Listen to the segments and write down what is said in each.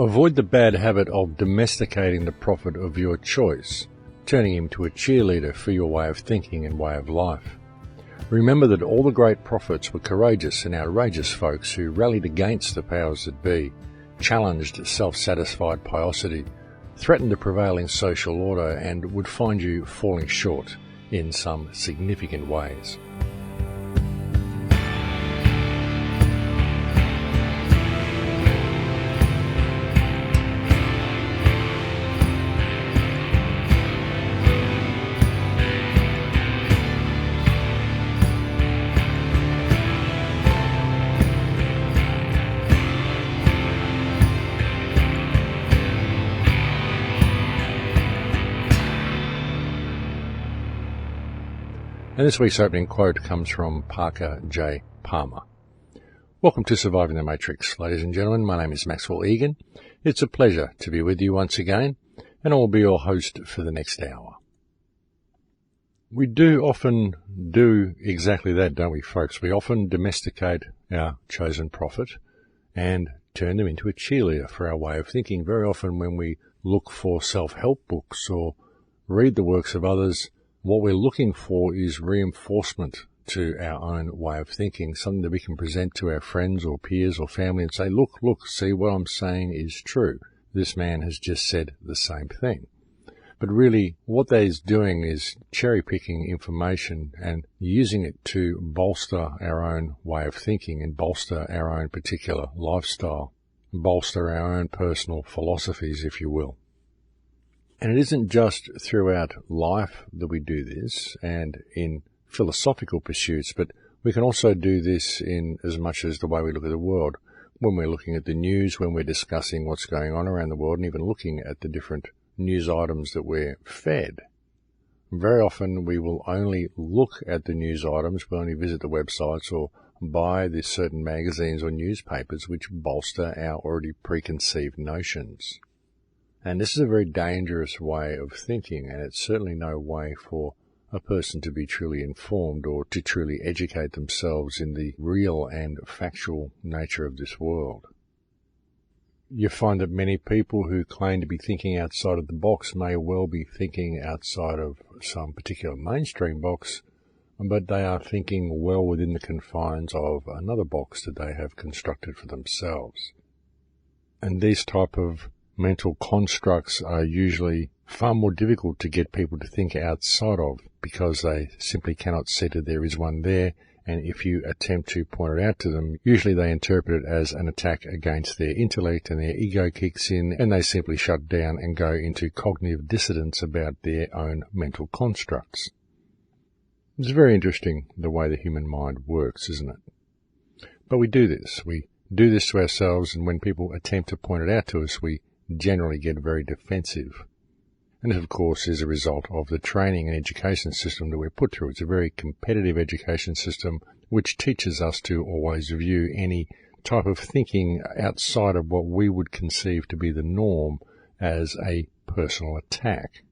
Avoid the bad habit of domesticating the prophet of your choice, turning him to a cheerleader for your way of thinking and way of life. Remember that all the great prophets were courageous and outrageous folks who rallied against the powers that be, challenged self-satisfied piosity, threatened the prevailing social order, and would find you falling short in some significant ways. And this week's opening quote comes from Parker J. Palmer. Welcome to Surviving the Matrix, ladies and gentlemen. My name is Maxwell Igan. It's a pleasure to be with you once again, and I'll be your host for the next hour. We do often do exactly that, don't we, folks? We often domesticate our chosen prophet and turn them into a cheerleader for our way of thinking. Very often when we look for self-help books or read the works of others, what we're looking for is reinforcement to our own way of thinking, something that we can present to our friends or peers or family and say, look, see, what I'm saying is true. This man has just said the same thing. But really, what that is doing is cherry-picking information and using it to bolster our own way of thinking and bolster our own particular lifestyle, bolster our own personal philosophies, if you will. And it isn't just throughout life that we do this and in philosophical pursuits, but we can also do this in as much as the way we look at the world. When we're looking at the news, when we're discussing what's going on around the world, and even looking at the different news items that we're fed. Very often we will only look at the news items, we'll only visit the websites or buy the certain magazines or newspapers which bolster our already preconceived notions. And this is a very dangerous way of thinking, and it's certainly no way for a person to be truly informed or to truly educate themselves in the real and factual nature of this world. You find that many people who claim to be thinking outside of the box may well be thinking outside of some particular mainstream box, but they are thinking well within the confines of another box that they have constructed for themselves. And these type of mental constructs are usually far more difficult to get people to think outside of because they simply cannot see that there is one there, and if you attempt to point it out to them, usually they interpret it as an attack against their intellect and their ego kicks in and they simply shut down and go into cognitive dissonance about their own mental constructs. It's very interesting the way the human mind works, isn't it? But we do this. We do this to ourselves, and when people attempt to point it out to us, we generally get very defensive. And this, of course, is a result of the training and education system that we're put through. It's a very competitive education system which teaches us to always view any type of thinking outside of what we would conceive to be the norm as a personal attack.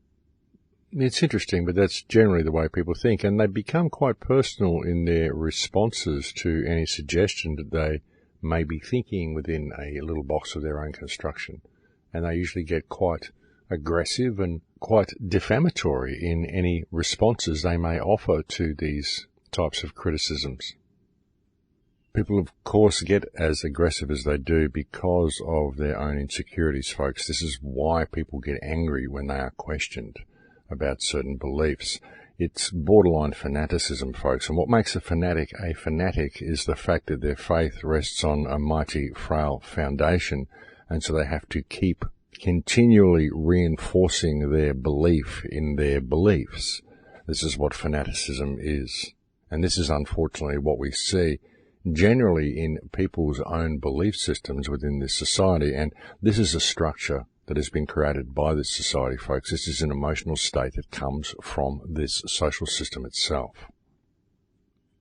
It's interesting, but that's generally the way people think, and they become quite personal in their responses to any suggestion that they may be thinking within a little box of their own construction. And they usually get quite aggressive and quite defamatory in any responses they may offer to these types of criticisms. People, of course, get as aggressive as they do because of their own insecurities, folks. This is why people get angry when they are questioned about certain beliefs. It's borderline fanaticism, folks, and what makes a fanatic is the fact that their faith rests on a mighty, frail foundation, and so they have to keep continually reinforcing their belief in their beliefs. This is what fanaticism is. And this is unfortunately what we see generally in people's own belief systems within this society. And this is a structure that has been created by this society, folks. This is an emotional state that comes from this social system itself.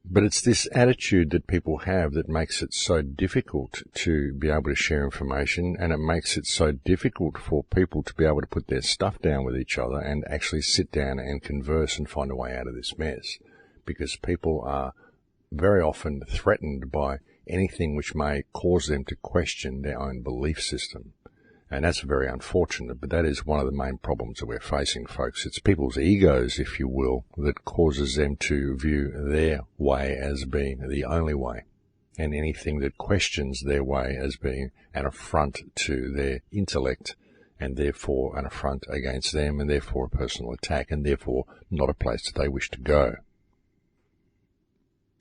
But it's this attitude that people have that makes it so difficult to be able to share information, and it makes it so difficult for people to be able to put their stuff down with each other and actually sit down and converse and find a way out of this mess. Because people are very often threatened by anything which may cause them to question their own belief system. And that's very unfortunate, but that is one of the main problems that we're facing, folks. It's people's egos, if you will, that causes them to view their way as being the only way, and anything that questions their way as being an affront to their intellect, and therefore an affront against them, and therefore a personal attack, and therefore not a place that they wish to go.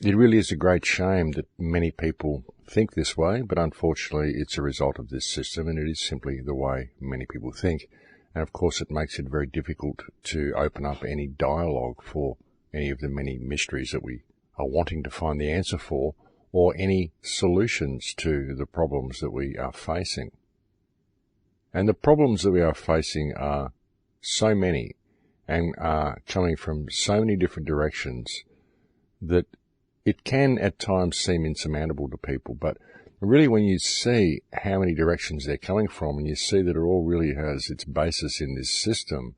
It really is a great shame that many people think this way, but unfortunately it's a result of this system, and it is simply the way many people think. And of course it makes it very difficult to open up any dialogue for any of the many mysteries that we are wanting to find the answer for, or any solutions to the problems that we are facing. And the problems that we are facing are so many and are coming from so many different directions that it can at times seem insurmountable to people, but really when you see how many directions they're coming from and you see that it all really has its basis in this system,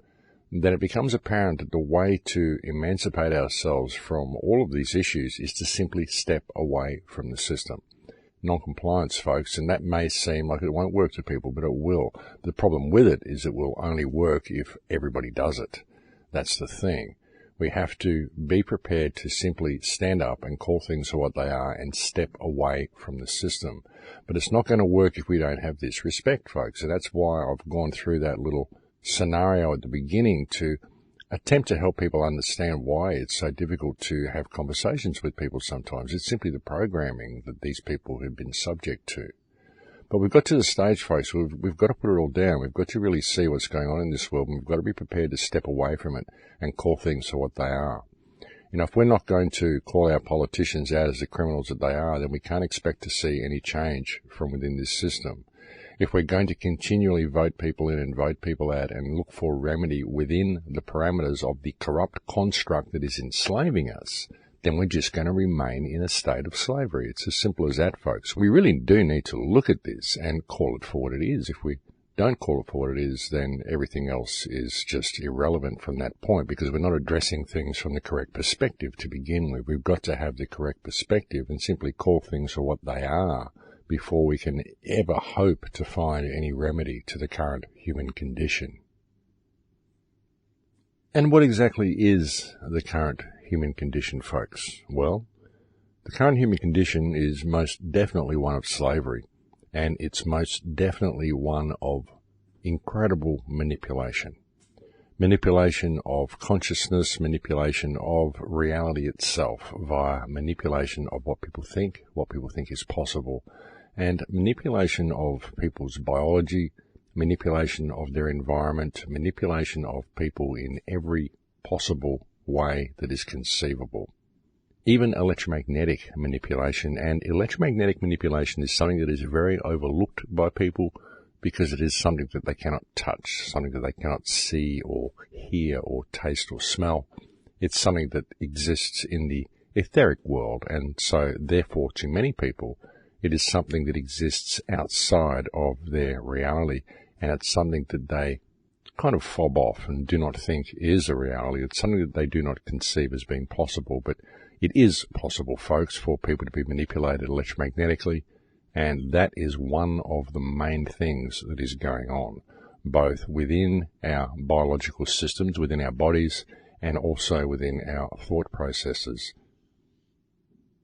then it becomes apparent that the way to emancipate ourselves from all of these issues is to simply step away from the system. Non-compliance, folks, and that may seem like it won't work to people, but it will. The problem with it is it will only work if everybody does it. That's the thing. We have to be prepared to simply stand up and call things for what they are and step away from the system. But it's not going to work if we don't have this respect, folks. And that's why I've gone through that little scenario at the beginning to attempt to help people understand why it's so difficult to have conversations with people sometimes. It's simply the programming that these people have been subject to. But we've got to the stage, folks, we've got to put it all down. We've got to really see what's going on in this world, and we've got to be prepared to step away from it and call things for what they are. You know, if we're not going to call our politicians out as the criminals that they are, then we can't expect to see any change from within this system. If we're going to continually vote people in and vote people out and look for remedy within the parameters of the corrupt construct that is enslaving us, then we're just going to remain in a state of slavery. It's as simple as that, folks. We really do need to look at this and call it for what it is. If we don't call it for what it is, then everything else is just irrelevant from that point, because we're not addressing things from the correct perspective to begin with. We've got to have the correct perspective and simply call things for what they are before we can ever hope to find any remedy to the current human condition. And what exactly is the current human condition, folks? Well, the current human condition is most definitely one of slavery, and it's most definitely one of incredible manipulation. Manipulation of consciousness, manipulation of reality itself via manipulation of what people think is possible, and manipulation of people's biology, manipulation of their environment, manipulation of people in every possible way that is conceivable. Even electromagnetic manipulation, and electromagnetic manipulation is something that is very overlooked by people because it is something that they cannot touch, something that they cannot see or hear or taste or smell. It's something that exists in the etheric world, and so therefore to many people it is something that exists outside of their reality, and it's something that they kind of fob off and do not think is a reality. It's something that they do not conceive as being possible, but it is possible, folks, for people to be manipulated electromagnetically, and that is one of the main things that is going on, both within our biological systems, within our bodies, and also within our thought processes.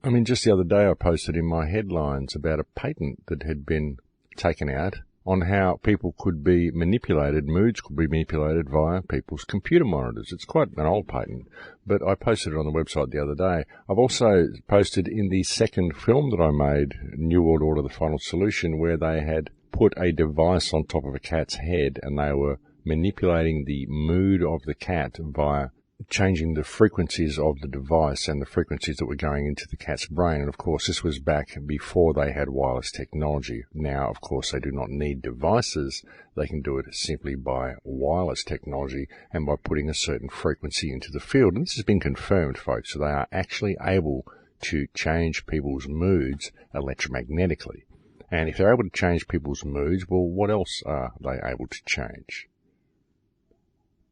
I mean, just the other day I posted in my headlines about a patent that had been taken out on how people could be manipulated, moods could be manipulated via people's computer monitors. It's quite an old patent, but I posted it on the website the other day. I've also posted in the second film that I made, New World Order: The Final Solution, where they had put a device on top of a cat's head and they were manipulating the mood of the cat via changing the frequencies of the device and the frequencies that were going into the cat's brain. And of course, this was back before they had wireless technology. Now, of course, they do not need devices. They can do it simply by wireless technology and by putting a certain frequency into the field. And this has been confirmed, folks. So they are actually able to change people's moods electromagnetically. And if they're able to change people's moods, well, what else are they able to change?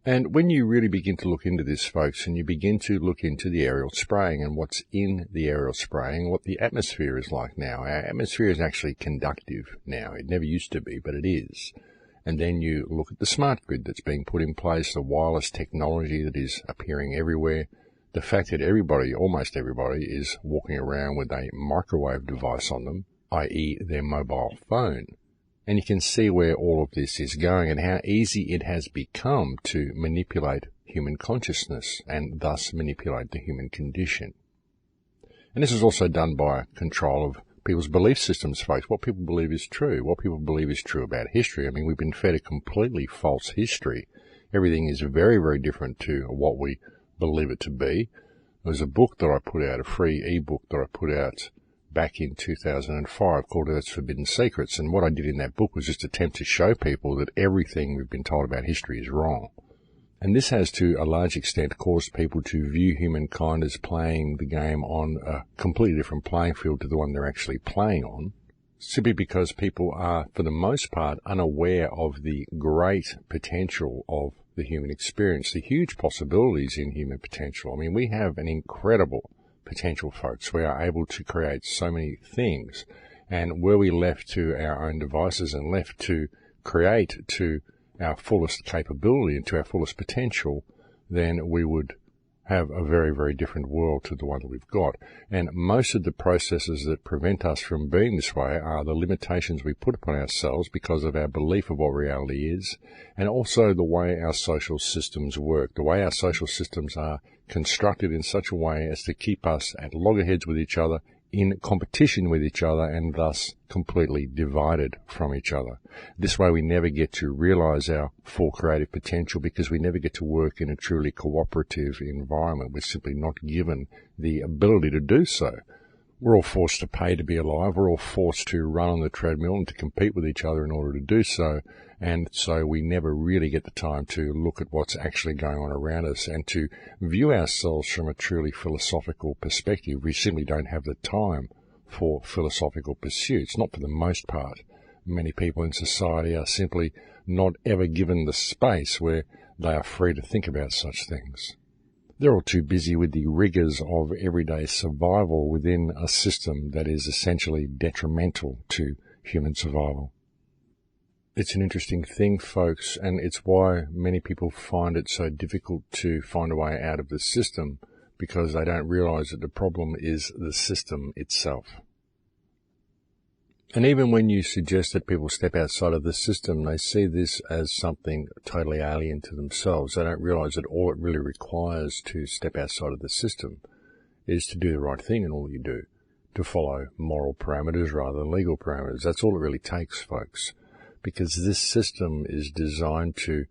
And when you really begin to look into this, folks, and you begin to look into the aerial spraying and what's in the aerial spraying, what the atmosphere is like now. Our atmosphere is actually conductive now. It never used to be, but it is. And then you look at the smart grid that's being put in place, the wireless technology that is appearing everywhere, the fact that everybody, almost everybody, is walking around with a microwave device on them, i.e. their mobile phone. And you can see where all of this is going and how easy it has become to manipulate human consciousness and thus manipulate the human condition. And this is also done by control of people's belief systems, folks. What people believe is true. What people believe is true about history. I mean, we've been fed a completely false history. Everything is very, very different to what we believe it to be. There's a book that I put out, a free ebook that I put out back in 2005 called Earth's Forbidden Secrets. And what I did in that book was just attempt to show people that everything we've been told about history is wrong. And this has to a large extent caused people to view humankind as playing the game on a completely different playing field to the one they're actually playing on, simply because people are, for the most part, unaware of the great potential of the human experience, the huge possibilities in human potential. I mean, we have an incredible potential, folks. We are able to create so many things. And were we left to our own devices and left to create to our fullest capability and to our fullest potential, then we would have a very, very different world to the one that we've got. And most of the processes that prevent us from being this way are the limitations we put upon ourselves because of our belief of what reality is, and also the way our social systems work, the way our social systems are constructed in such a way as to keep us at loggerheads with each other, in competition with each other, and thus completely divided from each other. This way we never get to realize our full creative potential because we never get to work in a truly cooperative environment. We're simply not given the ability to do so. We're all forced to pay to be alive. We're all forced to run on the treadmill and to compete with each other in order to do so. And so we never really get the time to look at what's actually going on around us and to view ourselves from a truly philosophical perspective. We simply don't have the time for philosophical pursuits, not for the most part. Many people in society are simply not ever given the space where they are free to think about such things. They're all too busy with the rigors of everyday survival within a system that is essentially detrimental to human survival. It's an interesting thing, folks, and it's why many people find it so difficult to find a way out of the system, because they don't realize that the problem is the system itself. And even when you suggest that people step outside of the system, they see this as something totally alien to themselves. They don't realize that all it really requires to step outside of the system is to do the right thing in all you do, to follow moral parameters rather than legal parameters. That's all it really takes, folks. Because this system is designed to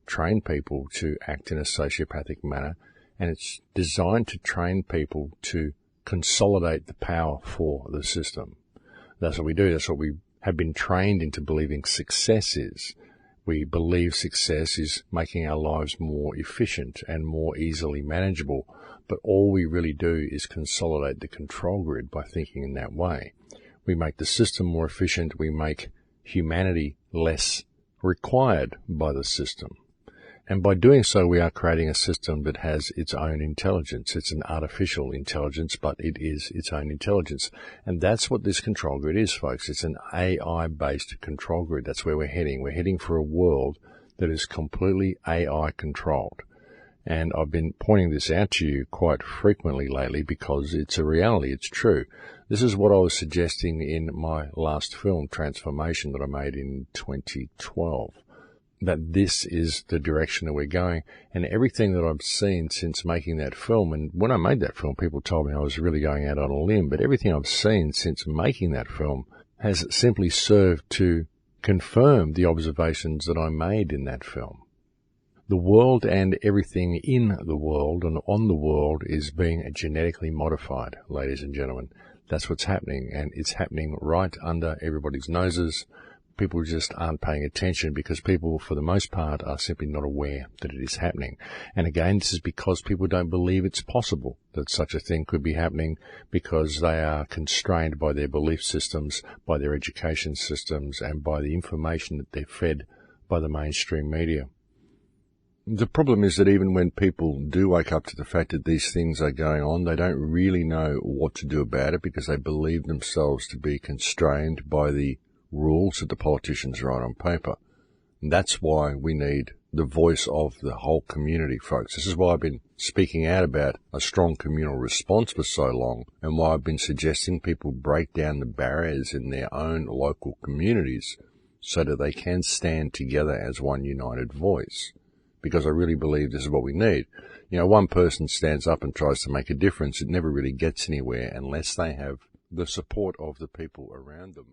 train people to act in a sociopathic manner, and it's designed to train people to consolidate the power for the system. That's what we do. That's what we have been trained into believing success is. We believe success is making our lives more efficient and more easily manageable, but all we really do is consolidate the control grid by thinking in that way. We make the system more efficient. We make humanity less required by the system. And by doing so, we are creating a system that has its own intelligence. It's an artificial intelligence, but it is its own intelligence. And that's what this control grid is, folks. It's an AI-based control grid. That's where we're heading. We're heading for a world that is completely AI-controlled. And I've been pointing this out to you quite frequently lately because it's a reality. It's true. This is what I was suggesting in my last film, Transformation, that I made in 2012, that this is the direction that we're going. And everything that I've seen since making that film, and when I made that film, people told me I was really going out on a limb, but everything I've seen since making that film has simply served to confirm the observations that I made in that film. The world and everything in the world and on the world is being genetically modified, ladies and gentlemen. That's what's happening, and it's happening right under everybody's noses. People just aren't paying attention because people, for the most part, are simply not aware that it is happening. And again, this is because people don't believe it's possible that such a thing could be happening because they are constrained by their belief systems, by their education systems, and by the information that they're fed by the mainstream media. The problem is that even when people do wake up to the fact that these things are going on, they don't really know what to do about it because they believe themselves to be constrained by the rules that the politicians write on paper. And that's why we need the voice of the whole community, folks. This is why I've been speaking out about a strong communal response for so long, and why I've been suggesting people break down the barriers in their own local communities so that they can stand together as one united voice. Because I really believe this is what we need. One person stands up and tries to make a difference. It never really gets anywhere unless they have the support of the people around them.